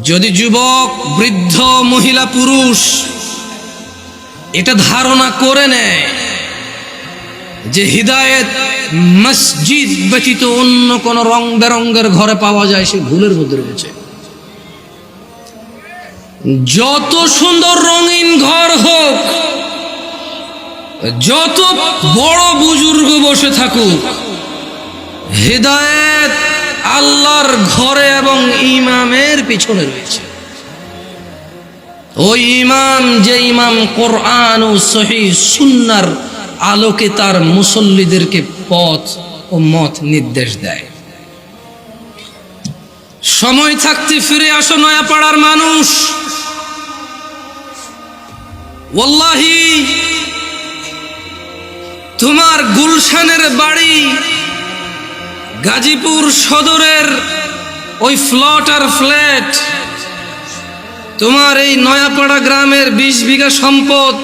যদি যুবক, বৃদ্ধ, মহিলা, পুরুষ এটা ধারণা করে নেয় যে হিদায়েত মসজিদ ব্যতীত অন্য কোন রং বেরঙ্গের ঘরে পাওয়া যায়, সে ভুলের মধ্যে রয়েছে। যত সুন্দর রঙিন ঘর হোক, যত বড় বুজুর্গ বসে থাকুক, হিদায়েত আল্লাহর ঘরে এবং ইমামের পিছনে রয়েছে। ওই ইমাম, যে ইমাম কোরআন ও সহিহ সুন্নাহর আলোকে তার মুসল্লিদেরকে পথ ও মত নির্দেশ দেয়। সময় থাকতে ফিরে আসো নয়াপাড়ার মানুষ। ওয়াল্লাহি তোমার গুলশানের বাড়ি গাজীপুর সদরের ওই প্লট আর ফ্ল্যাট, তোমার এই নয়াপাড়া গ্রামের 20 বিঘা সম্পদ,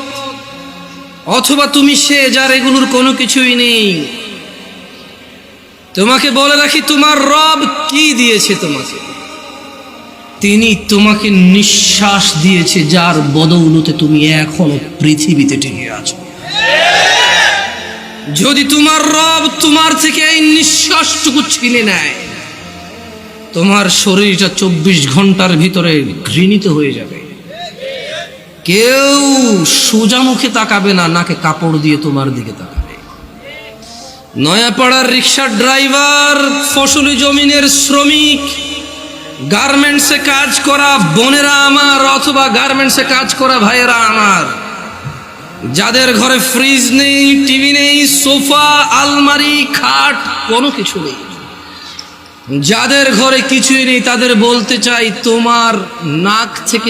অথবা তুমি সে যার এগুলোর কোনো কিছুই নেই। তোমাকে বলে রাখি, তোমার রব কি দিয়েছে তোমাকে? তিনি তোমাকে নিঃশ্বাস দিয়েছে, যার বদৌলতে তুমি এখনো পৃথিবীতে টিকে আছো। যদি তোমার রব তোমার থেকে এই নিঃশ্বাসটুকু ছিনে নেয়, তোমার শরীরটা 24 ঘন্টার ভিতরে ঘৃণিত হয়ে যাবে। কেউ সোজা মুখে তাকাবে না, নাকে কাপড় দিয়ে তোমার দিকে তাকাবে। নয়াপাড়ার রিক্সার ড্রাইভার, ফসলি জমিনের শ্রমিক, গার্মেন্টসে কাজ করা বোনেরা আমার, অথবা গার্মেন্টসে কাজ করা ভাইয়েরা আমার, যাদের ঘরে ফ্রিজ নেই, টিভি নেই, সোফা, আলমারি, খাট কোনো কিছু নেই, যাদের ঘরে কিছুই নেই, তাদের বলতে চাই, তোমার নাক থেকে